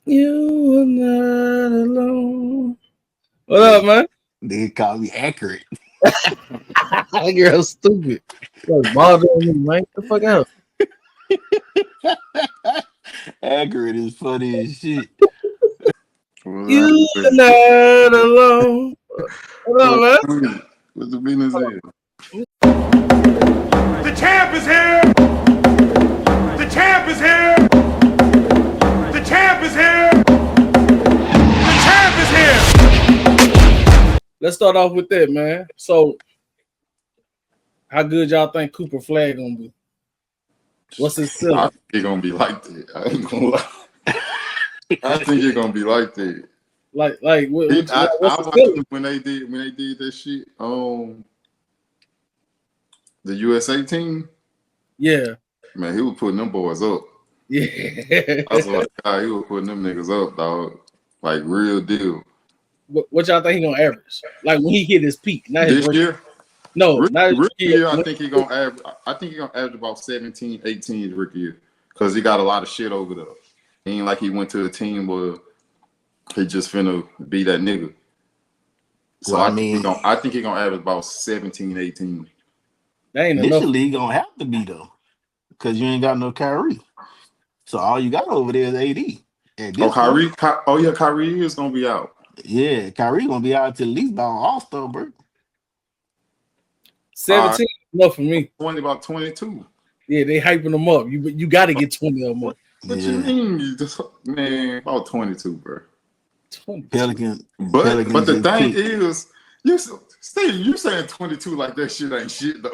You are not alone. What up, man? They call me accurate. That girl stupid. Like bothering me, man. Get the fuck out. Accurate is funny as shit. You What's are not alone. What up, man? What's the business is? The champ is here! The champ is here! The champ is here! The champ is here! Let's start off with that, man. So, how good y'all think Cooper Flagg gonna be? What's his I ceiling? think it's gonna be like that. I ain't gonna lie. I think it's gonna be like that. What's I his watched ceiling? them when they did that shit on the USA team. Yeah, Man, he was putting them boys up. yeah. I was like, God, he was putting them niggas up, dog. Like real deal. What y'all think he gonna average? Like when he hit his peak, not his This rookie. year, No, not his rookie rookie year. year, I think he gonna average about 17, 18 his rookie year. Cause he got a lot of shit over there. He ain't like he went to a team where he just finna be that nigga. So Well, I mean, I think he gonna average about 17, 18. That ain't this enough. league gonna have to be though, because you ain't got no Kyrie. So all you got over there is AD. At Oh, this point, Kyrie is gonna be out. yeah, Kyrie gonna be out till at least about All Star break. 17 enough for me. About 22. Yeah, they hyping them up. You got to get 20 of them up. What you Yeah, mean? Man, about 22, bro. 22. Pelican, But Pelicans the just thing picked. is, you saying 22 like that shit ain't shit though.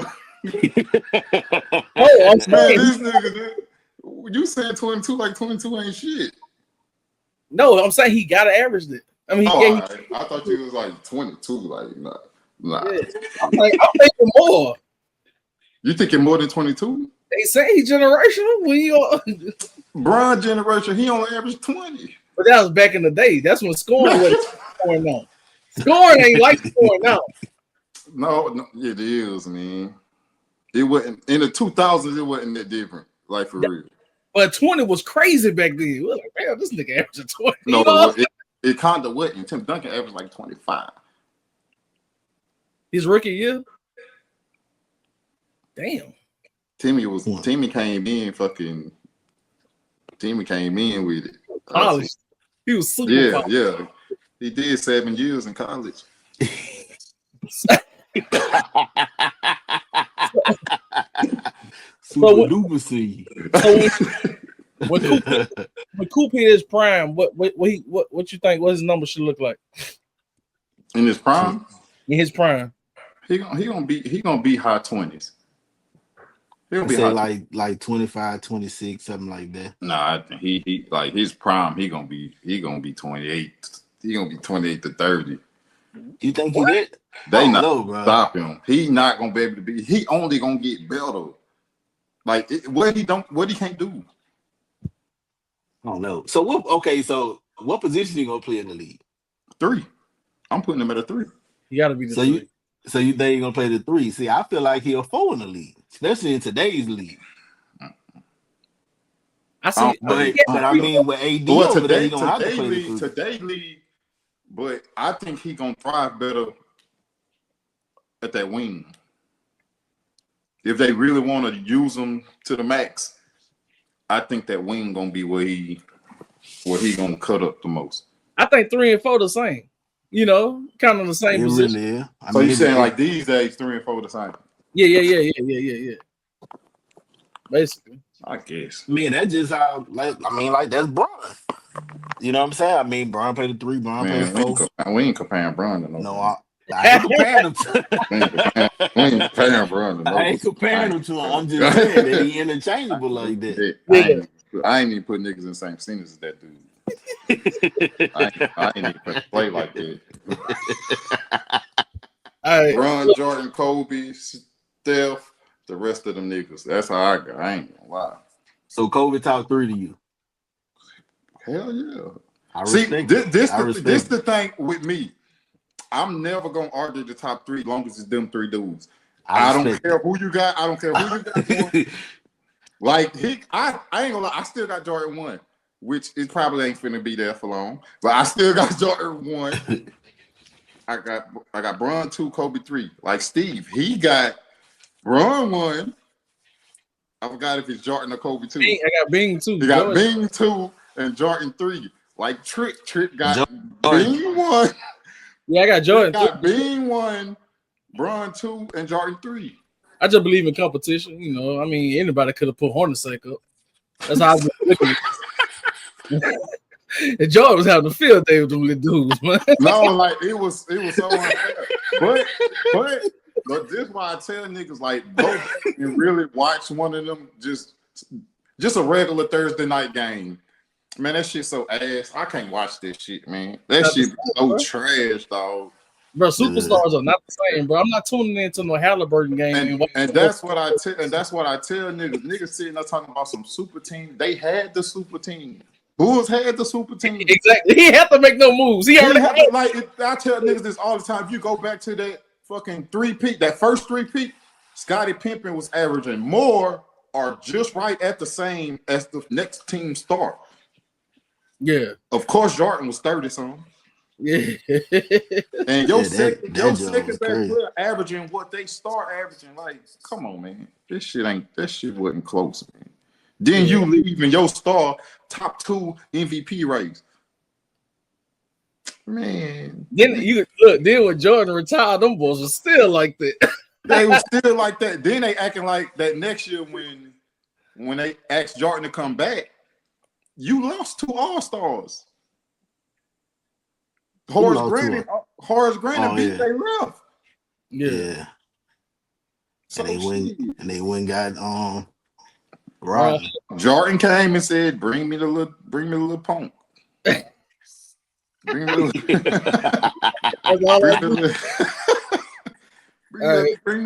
Oh, I'm Man, saying this nigga, you saying 22 like 22 ain't shit. no. I'm saying he got to average it. I mean, Oh, yeah, all right. I thought you was like 22. Like, nah. yeah. I'm thinking more. You thinking more than 22? They say he generational. Bron generation, he only averaged 20. But that was back in the day. That's when scoring Man, wasn't scoring now. Scoring ain't like scoring now. no, it is, man. It wasn't in the 2000s. It wasn't that different. Like for real. But 20 was crazy back then. We were like, damn, this nigga averaging 20. No, You know, it kind of wasn't. Tim Duncan averaged like 25. his rookie year. Damn. Timmy came in fucking. Timmy came in with it. Polished. He was super Yeah, polished. yeah. He did 7 years in college. Super So duper C. when Coop hit his prime, what you think? What his number should look like In his prime, in his prime? he gonna be high 20s. He'll I be say high 20s. like 25, 26, something like that. Nah, I think he like his prime. He gonna be 28. He gonna be 28 to 30. You think he What? did? I They don't not know, bro. stop him. He not gonna be able to be. He only gonna get better. Like what he can't do. I don't know. So what? Okay, so what position you gonna play in the league? 3. I'm putting him at a 3. He got to be the So you three. so you think you gonna play the 3? See, I feel like he'll 4 in the league, especially in today's league. I I see. don't I think. think But I he mean, with AD Well, over there, he gonna have to play the three. today league, but I think he gonna thrive better at that wing. If they really want to use him to the max, I think that wing gonna be where he gonna cut up the most. I think 3 and 4 the same. You know, kind of the same It position. really is. I So you mean, saying like these days 3 and 4 the same? Yeah. Basically, I guess. that's just how. Like that's Braun. You know what I'm saying? I mean, Braun played the 3, Braun played the Man, 4. we ain't comparing Brown to no No, Brown. I ain't comparing them We ain't comparing, we ain't comparing Brown to I no ain't comparing them to him. I'm just saying that Brown. he interchangeable like that. yeah. I ain't even put niggas in the same sentence as that dude. I ain't even play like that. All right. Bron, Jordan, Kobe, Steph, the rest of them niggas. That's how I got. I ain't gonna lie. So Kobe top 3 to you. Hell yeah. I See, respect it. this I this respect the it. thing with me. I'm never gonna argue the top 3 long as it's them 3 dudes. I I don't respect care it. who you got. I don't care who you got going. Like I ain't gonna lie. I still got Jordan 1. which it probably ain't finna be there for long. But I still got Jordan 1. I got Bron 2, Kobe 3. Like Steve, he got Bron 1. I forgot if it's Jordan or Kobe 2. I got Bing 2. He got Bing 2 and Jordan 3. Like Trick got Bing 1. Yeah, I got Jordan. Got Bing 1, Bron 2, and Jordan 3. I just believe in competition. You know, I mean, anybody could have put Hornacek up. That's how I was looking at it. And Jordan was having a field day with them little dudes, man. No, like it was so unfair. But this is why I tell niggas like go and really watch one of them just a regular Thursday night game. Man, that shit so ass. I can't watch this shit, man. That shit so trash, dog. Bro, superstars are not the same, bro. I'm not tuning into no Halliburton game. And that's what I tell niggas. Niggas sitting there talking about some super team. They had the super team. Bulls had the super team. Exactly. He had to make no moves. He already had to, I tell niggas this all the time. If you go back to that fucking that first three-peat, Scottie Pippen was averaging more or just right at the same as the next team start. Yeah. Of course, Jordan was 30-something. Yeah. And your second best player averaging what they start averaging. Like, come on, man. That shit wasn't close, man. Then you leave in your star top 2 MVP race. Man. Then when Jordan retired, them boys were still like that. They were still like that. Then they acting like that next year when they asked Jordan to come back, you lost 2 All-Stars. Horace Grant beat they left. Yeah. So and they went got Rob. Jordan came and said, "Bring me the little punk." Bring me the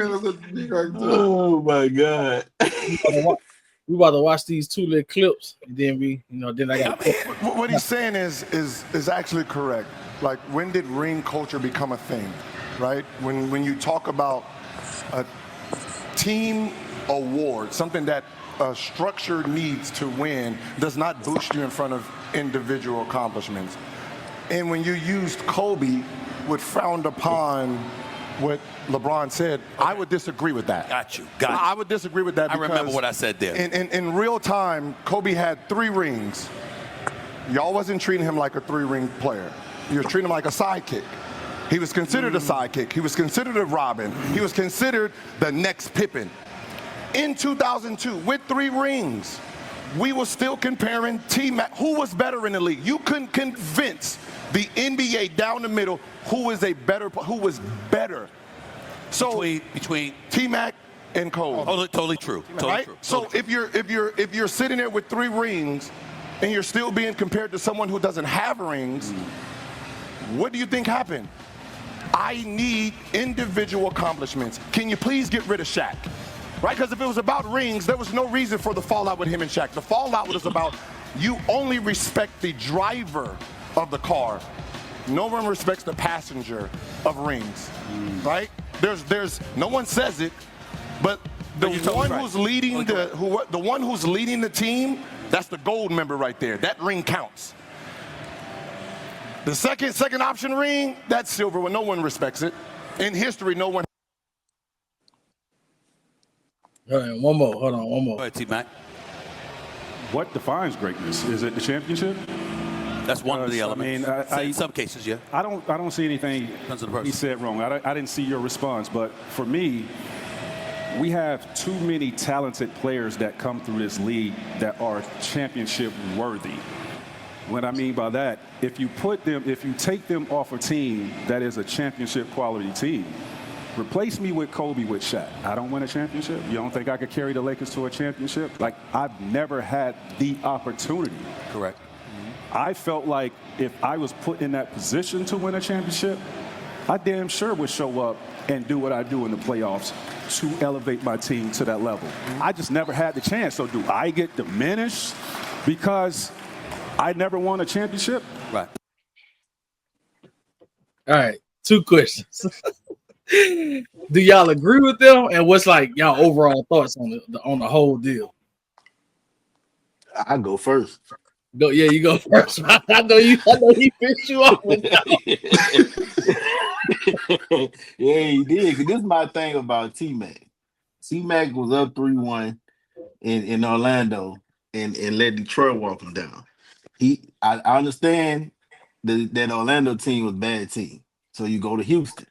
little. Oh my God! We about to watch these 2 little clips, and then then I got. What he's saying is actually correct. Like, when did ring culture become a thing, right? When you talk about a team award, something that a structure needs to win, does not boost you in front of individual accomplishments. And when you used Kobe, would frowned upon what LeBron said, I would disagree with that. Got you. I would disagree with that. I remember what I said there. In real time, Kobe had 3 rings. Y'all wasn't treating him like a 3-ring player. You were treating him like a sidekick. He was considered a sidekick. He was considered a Robin. He was considered the next Pippen. In 2002, with 3 rings, we were still comparing T-Mac. Who was better in the league? You couldn't convince the NBA down the middle who was better. So between T-Mac and Cole. Totally true. Right? So if you're sitting there with 3 rings and you're still being compared to someone who doesn't have rings, what do you think happened? I need individual accomplishments. Can you please get rid of Shaq? Right? Because if it was about rings, there was no reason for the fallout with him and Shaq. The fallout was about you only respect the driver of the car. No one respects the passenger of rings. Right? There's no one says it, but the one who's leading the one who's leading the team, that's the gold member right there. That ring counts. The second option ring, that's silver when no one respects it. In history, no one. Hold on, one more. Go ahead, T-Mac. What defines greatness? Is it the championship? That's one of the elements. I mean, in some cases, yeah. I don't see anything he said wrong. I didn't see your response, but for me, we have too many talented players that come through this league that are championship worthy. What I mean by that, if you take them off a team that is a championship quality team, replace me with Kobe with Shaq. I don't win a championship. You don't think I could carry the Lakers to a championship? Like, I've never had the opportunity. Correct. I felt like if I was put in that position to win a championship, I damn sure would show up and do what I do in the playoffs to elevate my team to that level. I just never had the chance. So do I get diminished because I never won a championship? Right. All right, 2 questions. Do y'all agree with them? And what's like y'all overall thoughts on the whole deal? I go first. Go, yeah, you go first. I know he pissed you off with that. Yeah, he did. 'Cause this is my thing about T-Mac. T-Mac was up 3-1 in Orlando and let Detroit walk him down. I understand that Orlando team was a bad team. So you go to Houston.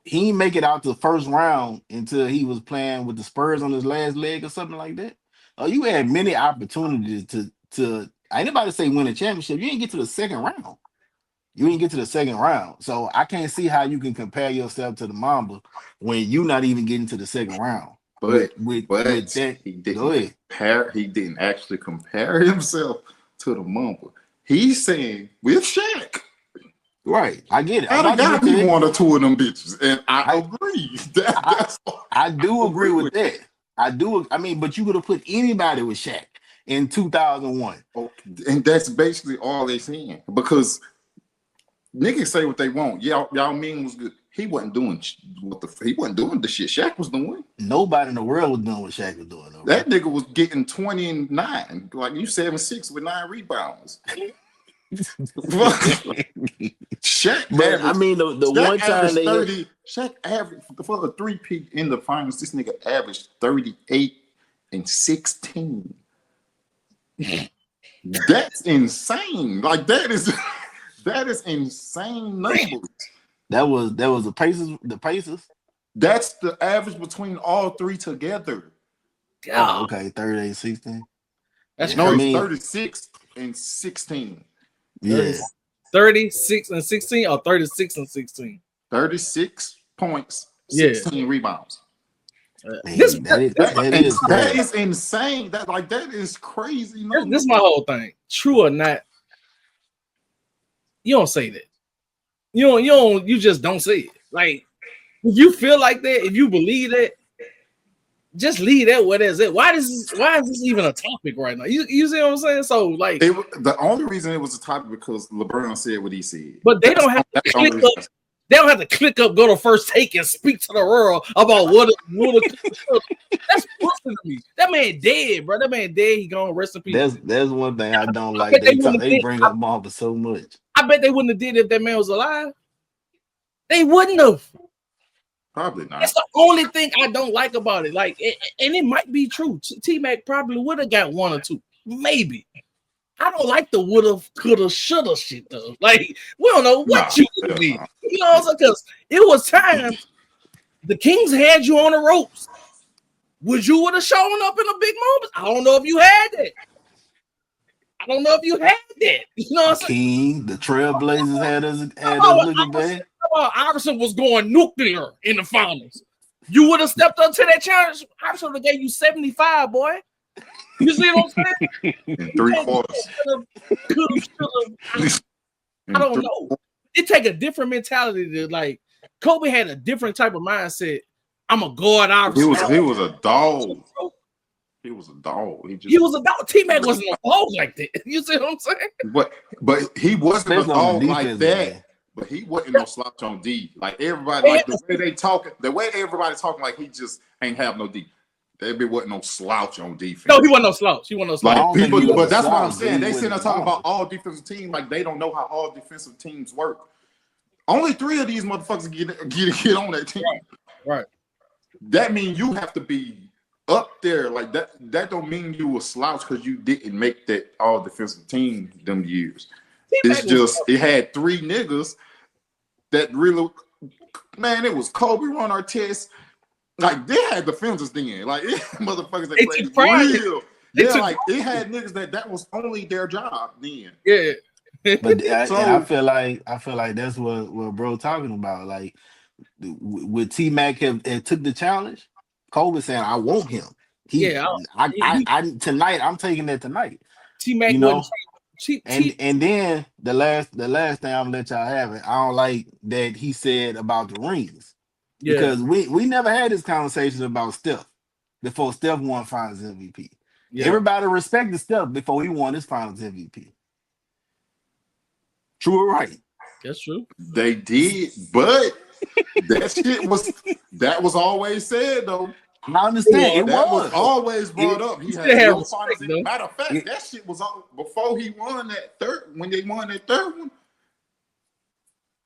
He didn't make it out to the first round until he was playing with the Spurs on his last leg or something like that. Oh, you had many opportunities to anybody say win a championship. You didn't get to the second round. You didn't get to the second round. So I can't see how you can compare yourself to the Mamba when you're not even getting to the second round. But with that, he go ahead. he didn't actually compare himself to the Mamba. He's saying with Shaq. Right, I get it. I'd have got me one or two of them bitches, and I agree. I do agree with that. I do. I mean, but you could have put anybody with Shaq in 2001. And that's basically all they saying because niggas say what they want. Y'all mean was good. He wasn't doing he wasn't doing the shit Shaq was doing. Nobody in the world was doing what Shaq was doing. Though, that nigga was getting 29, like you 7'6" with 9 rebounds. Shaq, but I mean the one time they 30, Shaq averaged for the 3-peat in the finals. This nigga averaged 38 and 16. That's insane. Like that is insane numbers. That was the Pacers. The Pacers. That's the average between all three together. Oh, okay, 38, 16. That's no, crazy. 36 and 16. Yeah. 36 and 16 or 36 and 16? 36 points, 16 rebounds. Man, that is insane. That is crazy. This is my whole thing. True or not, you don't say that. You just don't say it. Like if you feel like that, if you believe that, just leave that where that's at. Why is this even a topic right now? You see what I'm saying? So like the only reason it was a topic because LeBron said what he said. But they don't have to click up. They don't have to click up, go to First Take, and speak to the world about what that's pussy to me. That man dead, bro. That man dead. He gone. Rest in peace. That's one thing I don't like. They bring up Marvel so much. I bet they wouldn't have did it if that man was alive. They wouldn't have. Probably not. That's the only thing I don't like about it. Like, and it might be true. T-Mac probably would have got one or two, maybe. I don't like the woulda, coulda, shoulda shit though. Like, we don't know what you would be. You know what I'm saying? Because it was times the Kings had you on the ropes. Would you would have shown up in a big moment? I don't know if you had that. You know what I'm saying? King, the Trailblazers had us looking bad. Iverson was going nuclear in the finals. You would have stepped up to that challenge. Iverson would have gave you 75, boy. You see what I'm saying? In 3 quarters. I don't know. It take a different mentality to like. Kobe had a different type of mindset. I'm a guard. Iverson. He was a dog. He was a dog. He was a dog. T-Mac wasn't a dog like that. You see what I'm saying? But he wasn't a dog like that. Man. But he wasn't no slouch on D. Like everybody, like the way they talking, the way everybody talking, like he just ain't have no D. There wasn't no slouch on defense. No, he wasn't no slouch. Like people, but that's what I'm saying. They sitting there talking about all defensive teams like they don't know how all defensive teams work. Only 3 of these motherfuckers get on that team. Right. That means you have to be up there. Like that don't mean you a slouch because you didn't make that all defensive team them years. It's just it had 3 niggas that really, man. It was Kobe, Ron Artest. Like they had defenders then, like motherfuckers that played real. Yeah, like it had niggas that was only their job then. Yeah, but I feel like that's what bro talking about. Like with T-Mac have took the challenge, Kobe saying I want him. I tonight I'm taking that tonight. T-Mac, you know. And then the last thing I'm gonna let y'all have it. I don't like that he said about the rings. Yeah. Because we never had this conversation about Steph before Steph won Finals MVP. Yeah. Everybody respected Steph before he won his Finals MVP. True or right? That's true. They did, but that shit was always said though. I understand it That was was. always brought up. He still had had no respect, finals. though. Matter of fact, that shit was on before he won that third. When they won that third one,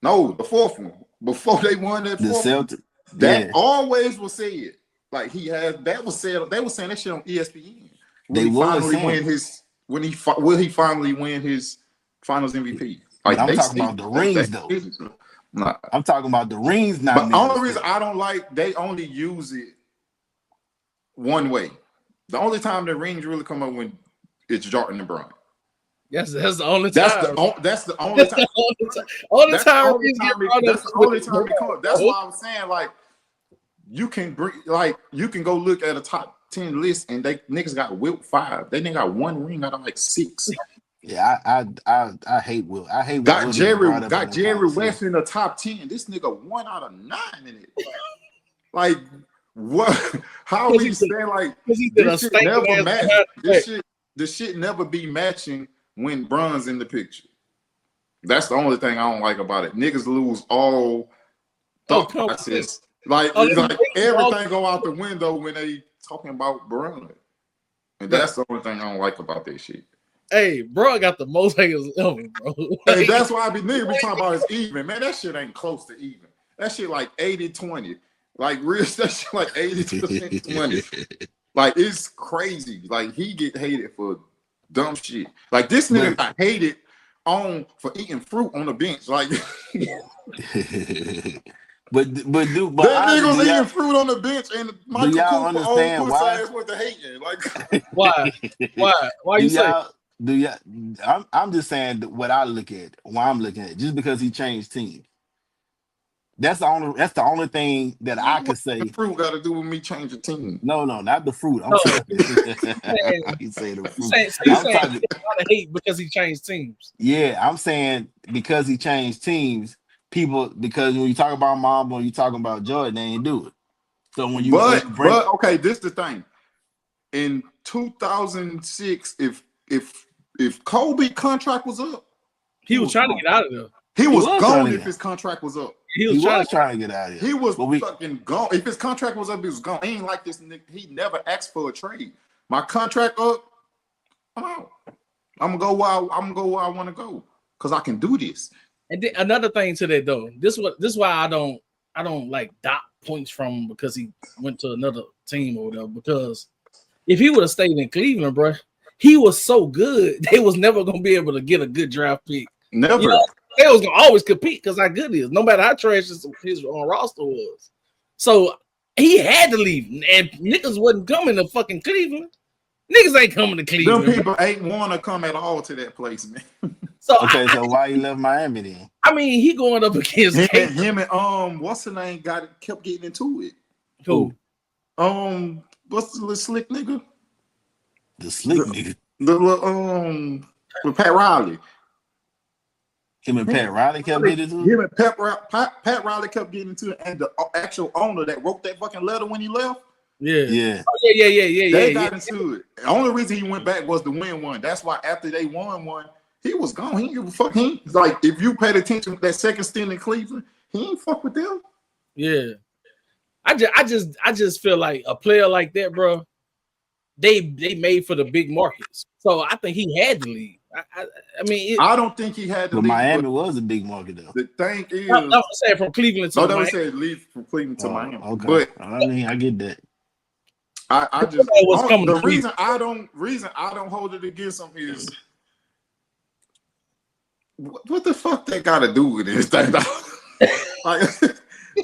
no, the fourth one. Before they won that The fourth one, Celtics. that Yeah, always was said. Like he had that was said. They were saying that shit on ESPN. they was saying. Will he finally win his Finals MVP? But Like I'm they talking say about the rings, though. Nah. I'm talking about the rings, not. But the only reason I don't like they only use it one way. The only time the rings really come up when it's Jordan and Bron. That's the only That's time. that's the only time. Only That's time. that's the only time it comes. That's why I was saying like you can go look at a top 10 list and they niggas got Wilt 5. They nigga got one ring out of like 6. Yeah, I hate Will. I hate Got Will Jerry West in the top 10. This nigga 1 out of 9 in it. Like what? How are we saying like this shit never match? This shit never be matching when Bron's in the picture. That's the only thing I don't like about it. Niggas lose all thought process. Like everything go out the window when they talking about Bron. And that's the only thing I don't like about that shit. Hey, bro, got the most haters ever, bro. Hey, that's why niggas be talking about it's even. Man, that shit ain't close to even. That shit like 80-20. Like real, that shit like 80-20. Like it's crazy. Like he get hated for dumb shit. Like this nigga got hated for eating fruit on the bench. Like but that nigga was eating fruit on the bench and Michael Cooper old pussy ass went to hating. Like why you say? I'm just saying what I look at, why I'm looking at, just because he changed teams. That's the only thing that I could say. The fruit got to do with me changing team. No, not the fruit. I'm saying you say the fruit. I'm talking hate because he changed teams. Yeah, I'm saying because he changed teams, because when you talk about Mamba, when you talking about Jordan, they ain't do it. So when you but okay, this the thing. In 2006, if Kobe contract was up, he was trying to get out of there. He was gone if his contract was up. He was trying to get out of here. He was fucking gone. If his contract was up, he was gone. He ain't like this nigga. He never asked for a trade. My contract up, I'm out. I'm gonna go where I want to go because I can do this. And then another thing to that though, this why I don't like dock points from him because he went to another team or whatever. Because if he would have stayed in Cleveland, bro, he was so good they was never gonna be able to get a good draft pick. Never. You know, they was gonna always compete because how good he is, no matter how trash his roster was. So he had to leave, and niggas wasn't coming to fucking Cleveland. Niggas ain't coming to Cleveland. Them people ain't want to come at all to that place, man. So so why he left Miami then? I mean, he going up against him and what's the name? Kept getting into it. Who? What's the little slick nigga? The slick nigga. The little with Pat Riley. Him and Pat Riley kept getting into it? Him and Pat Riley kept getting into it, and the actual owner that wrote that fucking letter when he left. Yeah. Oh, yeah. They got into it. The only reason he went back was to win one. That's why after they won one, he was gone. He didn't give a fuck. Like if you paid attention to that second stint in Cleveland, he ain't fuck with them. Yeah. I just feel like a player like that, bro. They made for the big markets, so I think he had to leave. I mean, I don't think he had to but leave. Miami was a big market though. The thing is, I'm saying from Cleveland to Miami. Said leave from Cleveland to Miami. Okay. But I mean, I get that. I just the reason I don't hold it against him is what the fuck that got to do with this thing? Like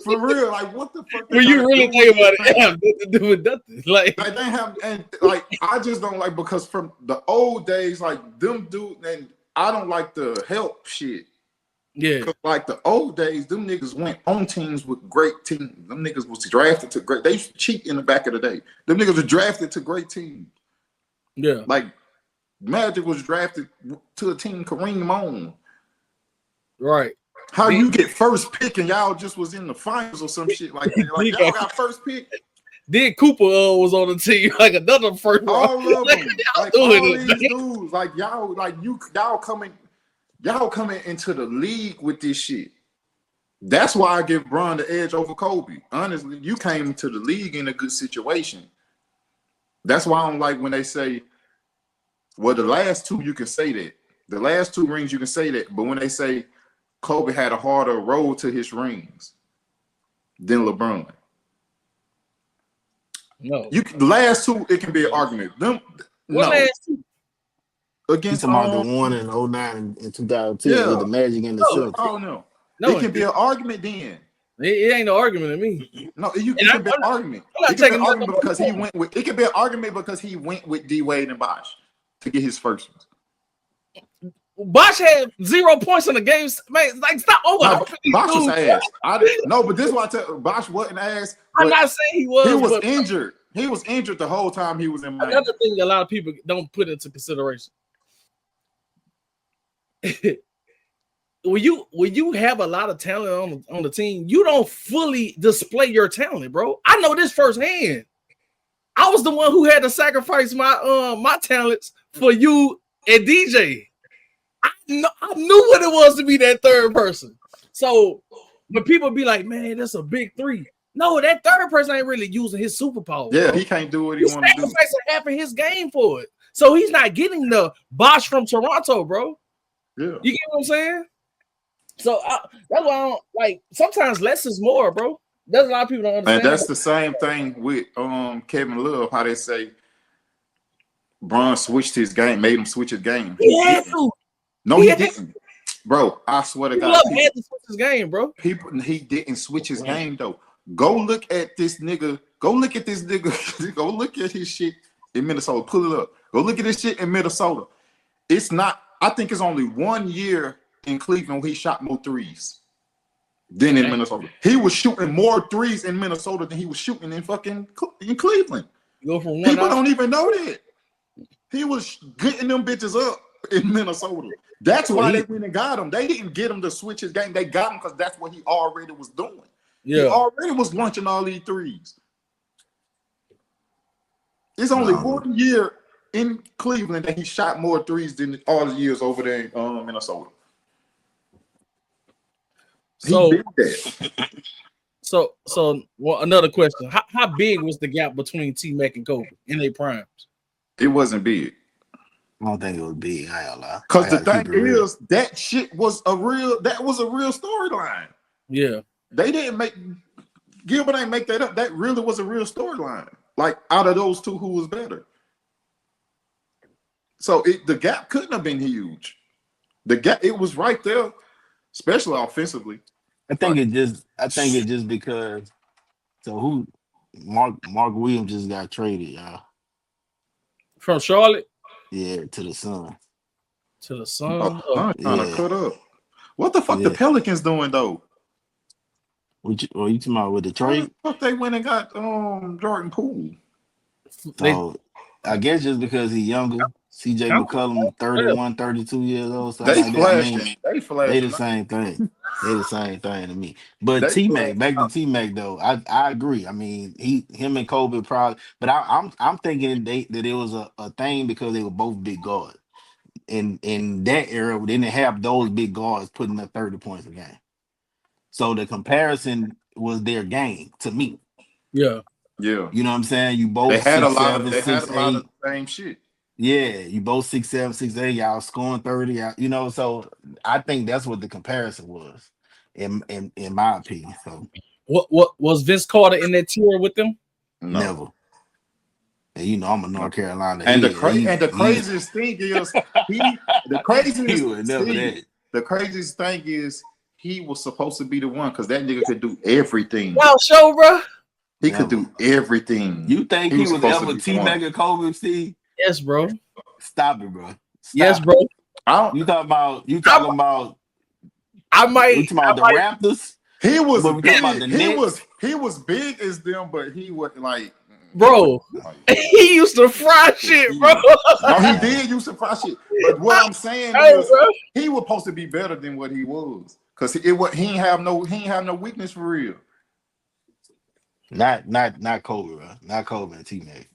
for real, like what the fuck? When you really think about it, it have nothing to do with nothing. Like they have, and like I just don't like because from the old days, like them dude, and I don't like the help shit. Yeah, like the old days, them niggas went on teams with great teams. Them niggas was drafted to great. They used to cheat in the back of the day. Them niggas were drafted to great teams. Yeah, like Magic was drafted to a team Kareem owned. Right. How you get first pick and y'all just was in the finals or some shit like that? Like y'all got first pick. Then Cooper was on the team like another first. All of them, like all these dudes, like y'all, y'all coming. Y'all coming into the league with this shit. Them niggas was drafted to great. They used to cheat in the back of the day. Them niggas was drafted to great. They cheat in the back of the day. Them niggas was drafted to great teams. Like Magic was drafted to a team Kareem owned. How you get first pick and y'all just was in the finals or some shit like that? Like y'all got first pick. All of them. Y'all coming into the league with this shit. That's why I give Bron the edge over Kobe. Honestly, you came to the league in a good situation. That's why I'm like when they say, well, the last two, you can say that. The last two rings, you can say that. But when they say Kobe had a harder road to his rings than LeBron. No. The last two, it can be an argument. Them, what no. last two? Against He's talking about the one in 09 and 2010 yeah. with the Magic and the Celtics. Oh no. No, It can be an argument then. It ain't no argument to me. No, it can be an argument. It can be an argument because he went with. It can be an argument because he went with D Wade and Bosh to get his first ones. Bosh had 0 points in the games. Man, like stop over. Bosh was ass. No, but this is why I tell Bosh wasn't ass. I'm not saying he was. He was injured. He was injured the whole time he was in Miami. Another thing a lot of people don't put into consideration. When you have a lot of talent on the team, you don't fully display your talent, bro. I know this firsthand. I was the one who had to sacrifice my talents for you and DJ. I knew what it was to be that third person. So when people be like, "Man, that's a big three," no, that third person ain't really using his superpower. Yeah, bro. he can't do what he want to do. He's sacrificing half of his game for it, so he's not getting the Bosh from Toronto, bro. Yeah, you get what I'm saying? So that's why I don't like. Sometimes less is more, bro. That's a lot of people don't understand. And that's the same thing with Kevin Love. How they say Bron switched his game, made him switch his game. He had to. No, he didn't, bro. I swear to God, Love had to switch his game, bro. He didn't switch his game though. Go look at this nigga. Go look at this nigga. Go look at his shit in Minnesota. Pull it up. Go look at this shit in Minnesota. It's not. I think it's only 1 year in Cleveland where he shot more threes than in Minnesota. He was shooting more threes in Minnesota than he was shooting in Cleveland. Go from one People out. don't even know that. He was getting them bitches up in Minnesota. That's why they went and got him. They didn't get him to switch his game. They got him because that's what he already was doing. Yeah. He already was launching all these threes. It's only 1 year in Cleveland that he shot more threes than all the years over there in Minnesota. So, he did that. So another question: How big was the gap between T-Mac and Kobe in their primes? It wasn't big. I don't think it was big. I ain't gonna lie. Because the thing is, that shit was a real storyline. Yeah. They didn't make Gilbert ain't make that up. That really was a real storyline. Like out of those two, who was better? So the gap couldn't have been huge. The gap, it was right there, especially offensively. I think it just because. So who? Mark Williams just got traded, y'all. From Charlotte. Yeah, to the Sun. To the Sun. I'm trying to cut up. What the fuck the Pelicans doing though? You talking about with the trade? Fuck, they went and got Jordan Poole. So I guess just because he's younger, CJ McCollum 31, 32 years old. So They like flashed. They the same thing. They the same thing to me. But T-Mac, back to T-Mac though, I agree. I mean, him and Kobe probably, but I'm thinking that it was a thing because they were both big guards. In that era, we didn't have those big guards putting up 30 points a game. So the comparison was their game to me. Yeah. Yeah. You know what I'm saying? You both they had 6'7", a lot of 6'8". the same shit. Yeah, you both 6'7", 6'8", y'all scoring 30. You know, so I think that's what the comparison was, in my opinion. So what was Vince Carter in that tier with them? No. Never. And you know I'm a North Carolina. And the craziest thing is the craziest thing is he was supposed to be the one because that nigga could do everything. Wow, show, bro. He could do everything. You think he was ever T-Mac and Kobe, Steve? Yes, bro. Stop it, bro. Yes, bro. You talking about I might. You talking about the Raptors? He was big. He was big as them, but he was like, bro. He used to fry shit, bro. No, he did used to fry shit. But what I'm saying is, he was supposed to be better than what he was, because he ain't have no weakness for real. Not Kobe, bro. Not Kobe and T-Mac.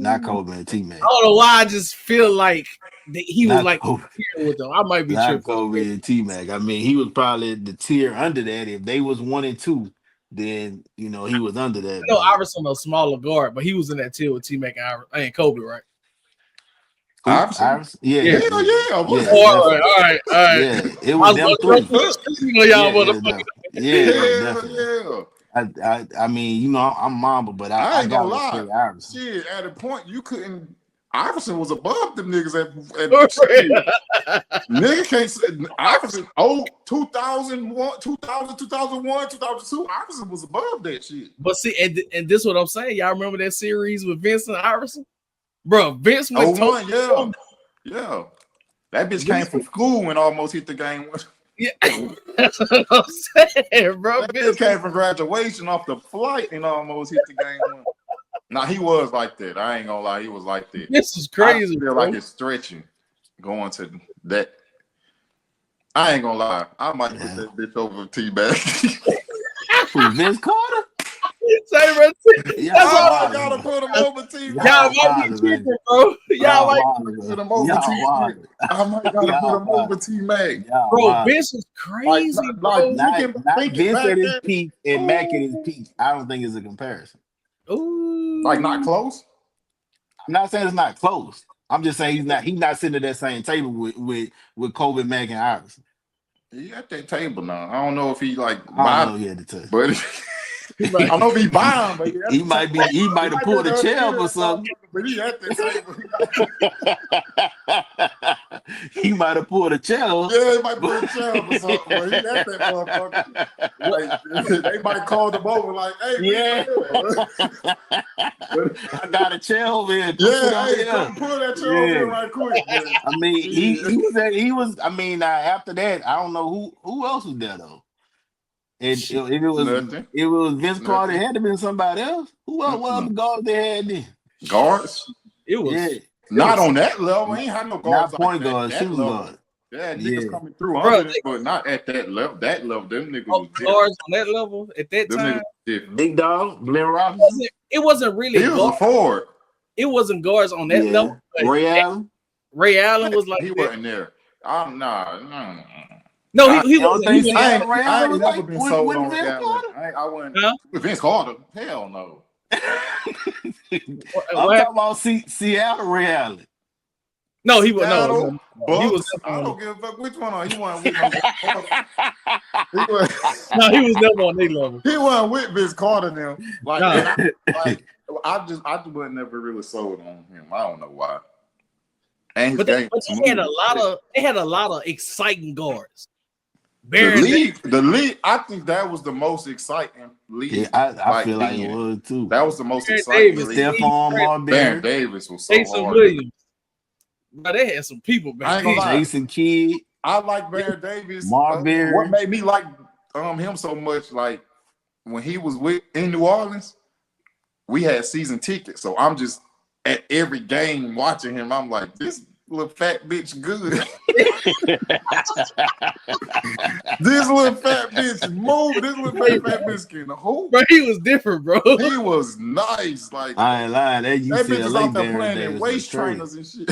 Not Kobe and T-Mac. I don't know why. I just feel like he was Not like Kobe. with them. I might be Not tripping. Kobe and T-Mac. I mean, he was probably the tier under that. If they was 1 and 2, then he was under that. I know But Iverson a smaller guard, but he was in that tier with T-Mac and Kobe, right? Iverson? Yeah. Yeah. Hell yeah. All right. Yeah, it was them three. Hell Definitely. yeah. I mean, I'm Mamba, but I I ain't gotta gonna lie. respect Iverson. Shit, at a point you couldn't. Iverson was above them niggas at For real. Nigga can't say Iverson. 2001, 2002. Iverson was above that shit. But see, and this is what I'm saying. Y'all remember that series with Vince and Iverson? Bro, Vince went yeah. That bitch came from school and almost hit the game. Yeah, that's what I'm saying, bro. That bitch came from graduation off the flight and almost hit the game. Now he was like that. I ain't gonna lie, he was like that. This is crazy. I feel bro. like it's stretching going to that. I ain't gonna lie, I might put that bitch over T-Bag. Who, Vince Carter? Say, bro, I gotta put him over T-Bag. Y'all might be tripping, bro. Y'all might put him over T-Bag. I might gotta put him over T-Mac. Bro, Vince is crazy, bro. Not Vince at his peak and Mac at his peak. I don't think it's a comparison. Ooh. Like not close. I'm not saying it's not close. I'm just saying he's not sitting at that same table with Kobe, Mac, and Iverson. He at that table now. I don't know if he like I don't know he at the table. but I don't know if he buying, but he might have pulled a chair up or something. But he at that table. He might have pulled a chair. Yeah, he might pull a chair up or something, but he at that motherfucker. Like, they might call them over like, hey, yeah. I got a chair over here. Come pull that chair over here right quick. Man. I mean, he was. I mean, after that, I don't know who else was there though. And if it was Vince Carter, it had to been somebody else. Who else? What other guards they had then? Guards? It was not on that level. We ain't had no guards. Not point guards, shooting guards. Yeah, niggas coming through under it, but not at that level. That level, them niggas was guards on that level at that time. Big Dog, Glenn Robinson. It wasn't really. He was a forward. It wasn't guards on that level. Ray Allen. Ray Allen was like he wasn't there. No. No, he wasn't. I ain't never been sold on Vince Carter. I went Vince Carter. Hell no. I'm talking about Seattle Ray Allen. No, he was no. He was. I don't give a fuck which one. He wasn't with No, he was never on their level. He wasn't with Vince Carter now. I wasn't never really sold on him. I don't know why. And they had a lot of exciting guards. The league, I think that was the most exciting league. Yeah, I feel like it was too. That was the most exciting league. Stephon Baron Davis was so Jason hard. Williams. But they had some people back then. Jason Kidd. I like Baron Davis. Marbury. What made me like him so much, like when he was in New Orleans, we had season tickets. So I'm just at every game watching him. I'm like, this little fat bitch good. This little fat bitch move. This little fat bitch can hold. But he was different, bro. He was nice. Like I ain't lying. That bitch is out there playing in waist trainers and shit.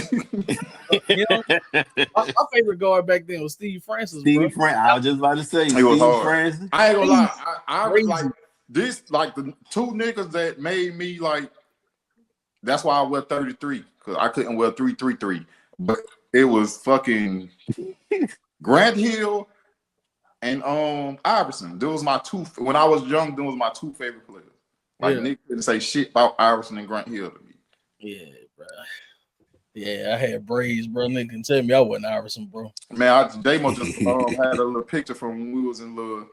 My favorite guard back then was Steve Francis. I was just about to say he was hard. Francis. I ain't gonna lie. I was like this, like the two niggas that made me like. That's why I wear 33 because I couldn't wear 333. But it was fucking Grant Hill and Iverson. Those was my two. When I was young, those was my two favorite players. Like Nick didn't say shit about Iverson and Grant Hill to me. Yeah, bro. Yeah, I had braids, bro. Nigga can tell me I wasn't Iverson, bro. Man, they must just had a little picture from when we was in little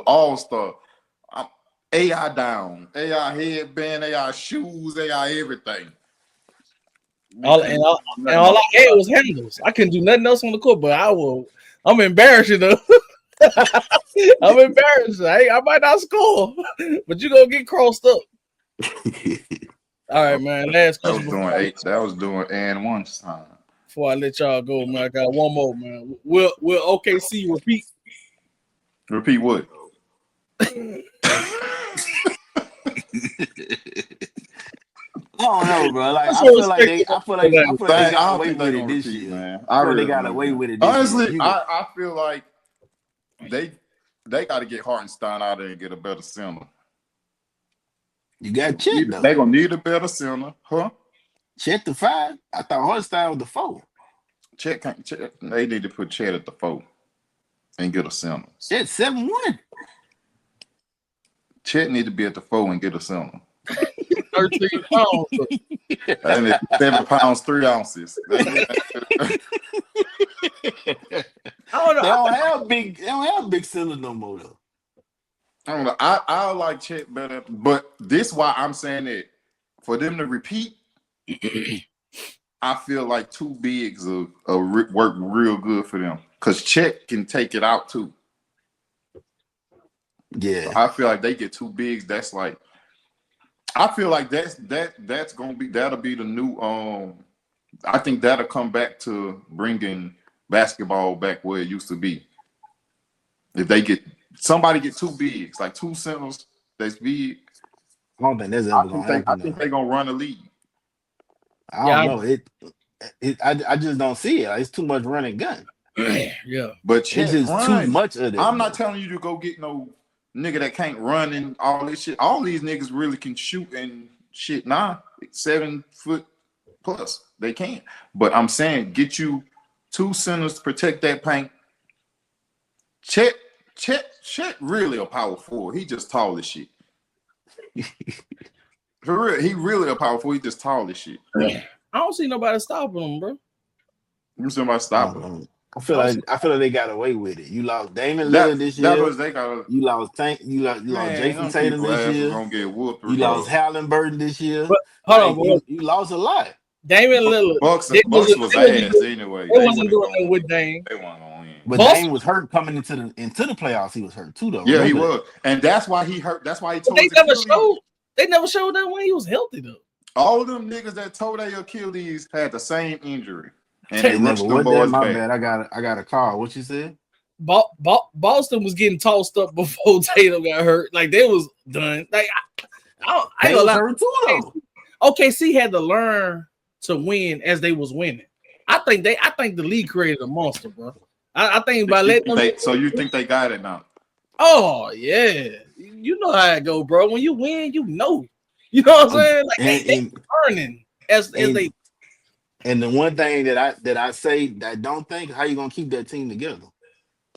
All-Star. AI down, AI headband, AI shoes, AI everything. All I had was handles. I couldn't do nothing else on the court, but I'm embarrassed, you know. I'm embarrassed. I might not score, but you gonna get crossed up. All right, man. Last question. That was doing and one time. Before I let y'all go, man, I got one more, man. Will OKC repeat? Repeat what? I don't know, bro. Like What's I your feel like they, respect I feel for like, that? I feel like they I got don't away think with they're it gonna this repeat, year. man. I I feel like they really got don't, away man. with it this Honestly, year. I feel like they got to get Hartenstein out there and get a better center. You got Chet though. They gonna need a better center, huh? Chet the 5. I thought Holstein was the 4. Chet can't. They need to put Chet at the 4 and get a center. Chet 7-1. Chet need to be at the 4 and get a center. 13 pounds. And it's 7 pounds 3 ounces. I don't know. They don't have big centers no more though. I don't know. I like Chet better, but this why I'm saying that for them to repeat, I feel like 2 bigs work real good for them because Chet can take it out too. Yeah, So I feel like they get 2 bigs. That's like, I feel like that's gonna be that'll be the new. I think that'll come back to bringing basketball back where it used to be. If they get somebody get 2 bigs, like 2 centers that's big. I don't think that's ever gonna happen. I think they're gonna run the league. I don't know. I just don't see it. It's too much running gun. Yeah, But Chet It's just too much of it. I'm not telling you to go get no nigga that can't run and all this shit. All these niggas really can shoot and shit. Nah, 7 foot plus. They can. But I'm saying get you 2 centers to protect that paint. Chet really a power forward. He just tall as shit. For real, he really a power forward. He just tall as shit. I don't see nobody stopping him, bro. You somebody stop him. I feel like they got away with it. You lost Damian Lillard this year. That was they got. You lost Jason Tatum this year. Gonna get whooped. You lost Halliburton this year. But, hold on, you lost a lot. Damian Lillard. Bucks was ass anyway. They wasn't doing it with Dame. They weren't gonna win. But Dame was hurt coming into the playoffs. He was hurt too, though. Yeah, he was, and that's why he hurt. That's why he told. They never showed that when he was healthy though. All of them niggas that told their Achilles had the same injury, and They they rushed them what boys that, my back. bad. I got a call. What you said? Boston was getting tossed up before Tatum got hurt. Like they was done. Like I was hurt too though. OKC had to learn to win as they was winning. I think the league created a monster, bro. I think by letting them. So you think they got it now? Oh yeah, you know how it go, bro. When you win, you know. You know what I'm saying? Like they learning as they. And the one thing that I say that I don't think, how you gonna keep that team together?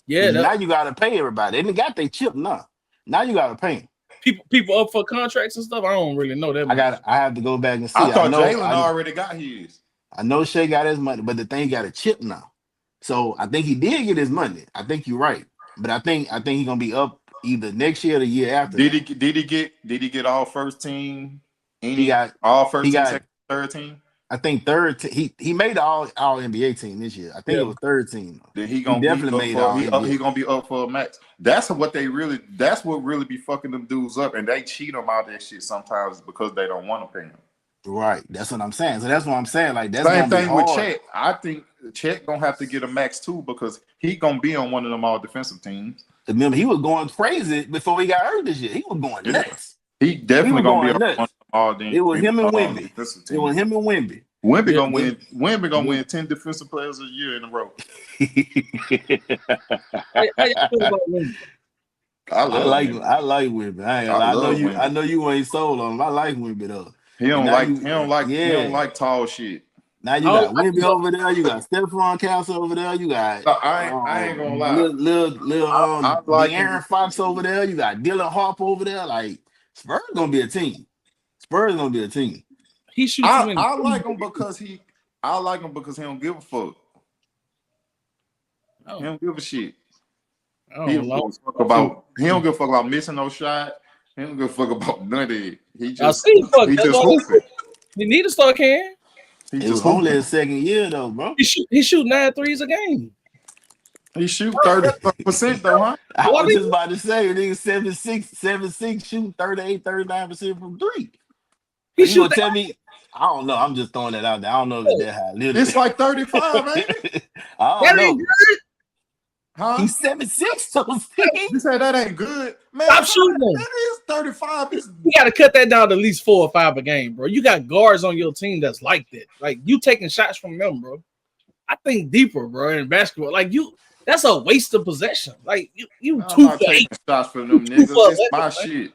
Yeah, now you gotta pay everybody. They got their chip now. Now you gotta pay them. People up for contracts and stuff. I don't really know that much. I have to go back and see. I thought Jalen already got his. I know Shea got his money, but the thing got a chip now. So I think he did get his money. I think you're right. But I think he's gonna be up either next year or the year after. Did he get all first team? He got all first team, second, third team. I think third. He made the all NBA team this year. I think it was third team. Then he definitely made he gonna be up for a max. That's what really be fucking them dudes up, and they cheat them out that shit sometimes because they don't want to pay them. Right. That's what I'm saying. So that's what I'm saying. Like that's same thing with Chet. I think Chet gonna have to get a max too because he gonna be on one of them all defensive teams. Remember, he was going crazy before he got hurt this year. He was going nuts. He definitely gonna be on all them. It was him and Wemby. It was him and Wemby. Wemby gonna win. Wemby gonna win 10 defensive players a year in a row. How you feel about Wemby? I like Wemby. I know you ain't sold on him. I like Wemby though. He don't like tall shit. Now you got Wemby over there. You got Stephon Castle over there. You got I ain't gonna lie. Little Aaron Fox over there. You got Dylan Harper over there. Like Spurs gonna be a team. He shoots. I like him because he don't give a fuck. He don't give a shit. He don't give a fuck about missing no shot. He don't give a fuck about none of it. He just hooping. He need to start can. It was only his second year though, bro. He shoot 9 threes a game. He shoot 30% though, huh? I was just about to say, nigga 7'6", shooting 39% from three. You gonna tell me? I don't know. I'm just throwing that out there. I don't know if it's that high. It's like 35, ain't it? I don't know. Huh? He's 7'6", so You say that ain't good, man. Stop shooting him. That is 35. You got to cut that down to at least 4 or 5 a game, bro. You got guards on your team that's like that. Like you taking shots from them, bro. I think deeper, bro, in basketball. Like that's a waste of possession. Like you I'm 2 not for taking 8. shots for them niggas. It's my shit.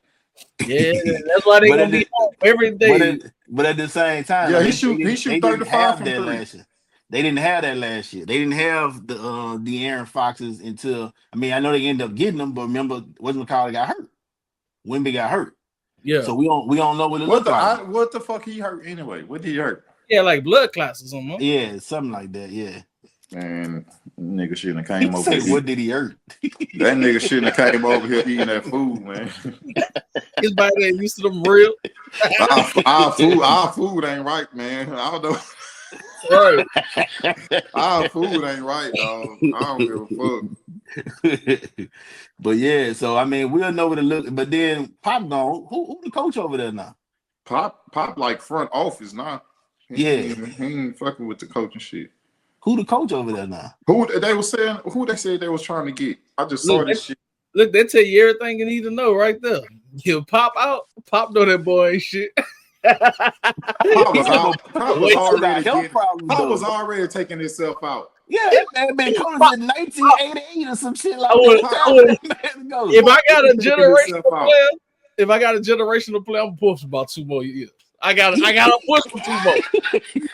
Yeah, that's why they But gonna be home every day. But at the same time, Yeah, like, he shoot they 35 didn't have from that three. last year. They didn't have that last year. They didn't have the De'Aaron Foxes until I know they ended up getting them, but remember McCall got hurt. Wemby got hurt. Yeah. So we don't know what it looked like. What the fuck he hurt anyway? What did he hurt? Yeah, like blood clots or something. Huh? Yeah, something like that. Yeah. Man, nigga shouldn't have He came over said, here. what did he hurt? That nigga shouldn't have came over here eating that food, man. His body ain't used to them real. Our food ain't right, man. I don't know. Right. Our food ain't right, dog. I don't give a fuck. But yeah, so we'll know what it looks. But then Pop gone. Who the coach over there now? Pop like front office now. He ain't fucking with the coaching shit. Who the coach over there now? Who they said they was trying to get? I just saw this shit. Look, they tell you everything you need to know right there. You Pop out, Pop know that boy ain't shit. Pop was already taking himself out. Yeah, that man been coaching in 1988 or some shit like that. If I got a generational player, I'm gonna push about 2 more years. I gotta push for 2 more.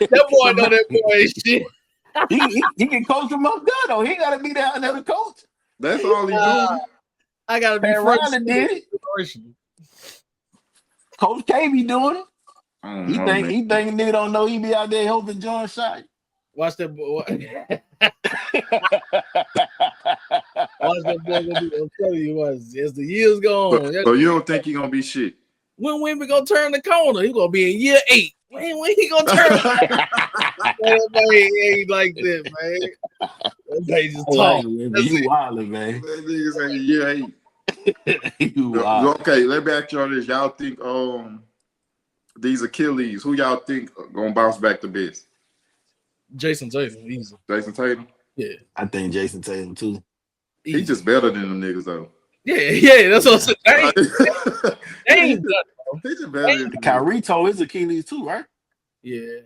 That boy know that boy ain't shit. He can coach him up there though. He gotta be down there to coach. That's all he doing. I gotta be Riley did it. Coach K be doing it. He think nigga don't know he be out there helping John shot. Watch that boy. Watch that boy. I'm telling you what, as the years go on. So you don't think he gonna be shit? When we gonna turn the corner? He gonna be in year 8. When he gonna turn? That ain't like that, man. They just talk. You wildin', man. That nigga saying year 8. You wild. Okay, let me ask y'all this. Y'all think these Achilles, who y'all think gonna bounce back the best? Jason Tatum, easy. Jason Tatum? Yeah. I think Jason Tatum too. He just better than them niggas though. Yeah, that's what I'm saying. They ain't done, bro. He just better than Kyrie tore his Achilles too, right? Yeah.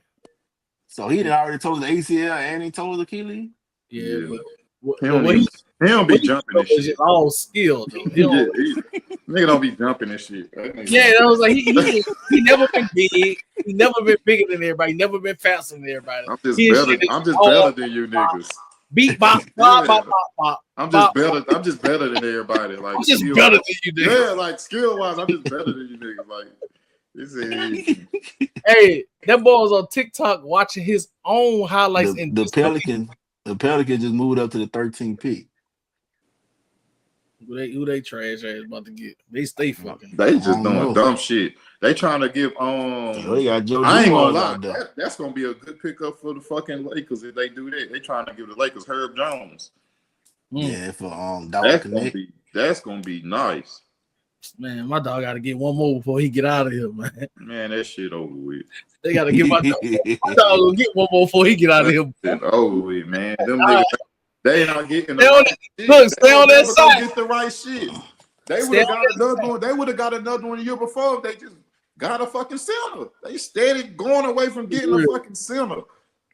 So he done already tore the ACL and he tore his Achilles? Yeah. But he don't be jumping and shit. All skill though. Nigga don't be jumping and shit. Yeah, that was like he never been big. He never been bigger than everybody. He never been faster than everybody. I'm just better than you niggas. Beat bop. I'm just better than everybody. Like I'm just better than you niggas. Yeah, like skill wise, I'm just better than you niggas. Like this is Hey, that boy was on TikTok watching his own highlights. The Pelicans just moved up to the 13th pick. Who they trash ass about to get? They stay fucking. They just doing dumb shit. They trying to give they got Joe I ain't gonna Dumars lie. That's gonna be a good pickup for the fucking Lakers if they do that. They trying to give the Lakers Herb Jones. Yeah, for that's gonna be nice. Man, my dog got to get one more before he get out of here, man. Man, that shit over with. They got to get my dog gonna get one more before he get out of here. Over with, man. Them niggas, they not getting stay on that side. Get the right shit. They would have got another one. They would have got another one the year before if they just got a fucking center. They steady going away from getting a fucking center.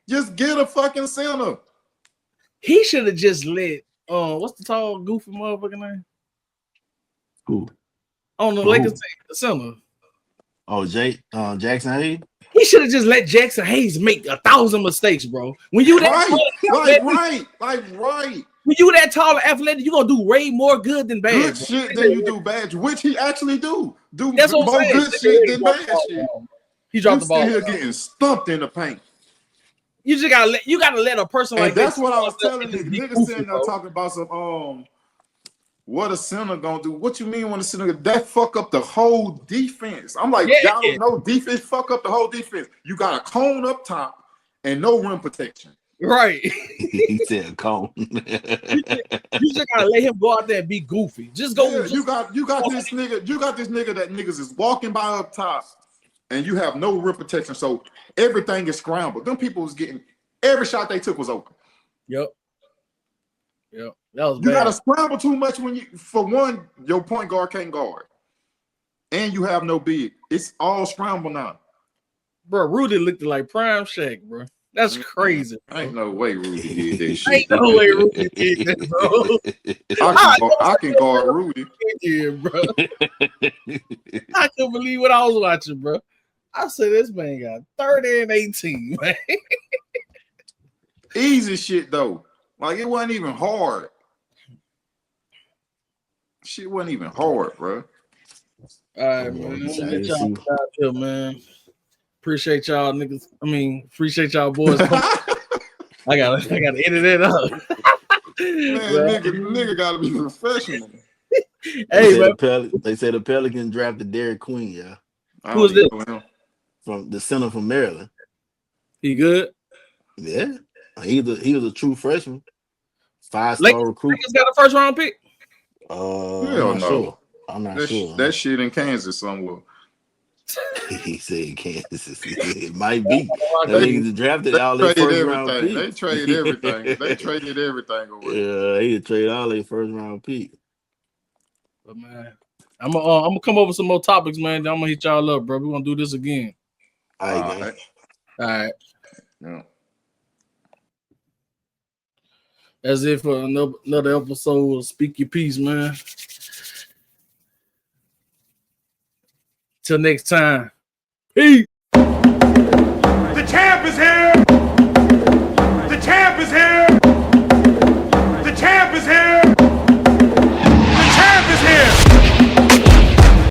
Just get a fucking center. He should have just let what's the tall goofy motherfucking name? Who? On the Lakers take the center. Oh, Jackson Hayes? He should have just let Jackson Hayes make 1,000 mistakes, bro. When you right. When you that tall and athletic, you gonna do way more good than bad. Good shit than you do bad, which he actually do. That's more good shit than bad shit. He dropped the ball. Still getting stumped in the paint. You just gotta let a person like that's what I was telling you. Niggas sitting there talking about some what a center gonna do? What you mean when a center that fuck up the whole defense? I'm like, y'all don't know defense fuck up the whole defense. You got a cone up top and no rim protection. Right. He said cone. You just gotta let him go out there and be goofy. Just go. Yeah, you got this nigga that niggas is walking by up top and you have no rim protection. So everything is scrambled. Them people was getting every shot they took was open. Yep. Yeah, that was You bad. gotta scramble too much when you, for one, your point guard can't guard, and you have no big. It's all scramble now. Bro, Rudy looked like prime Shaq, bro. That's crazy. Bro. Ain't no way Rudy did that Ain't shit. no way Rudy did that, bro. I can guard Rudy. Yeah, bro. I couldn't believe what I was watching, bro. I said this man got 30 and 18, man. Easy shit though. Like it wasn't even hard. Shit wasn't even hard, bro. All right, man. I'm gonna get y'all out here, man. Appreciate y'all niggas. Appreciate y'all boys. I gotta edit it up. Man, nigga gotta be professional. Hey, man. They say the Pelicans drafted Derek Queen, yeah. Who is this? From the center from Maryland. He good? Yeah. He was a true freshman. 5-star recruit. Lakers got a first round pick. I'm not sure. I'm not sure. That shit in Kansas somewhere. He said Kansas. It might be. They drafted all their first round picks. They traded everything. They traded everything away. Yeah, he traded all their first round pick. But man, I'm gonna come over with some more topics, man. Then I'm gonna hit y'all up, bro. We're gonna do this again. All right. All right. Yeah. That's it for another episode of Speak Your Peace, man. Till next time. Peace.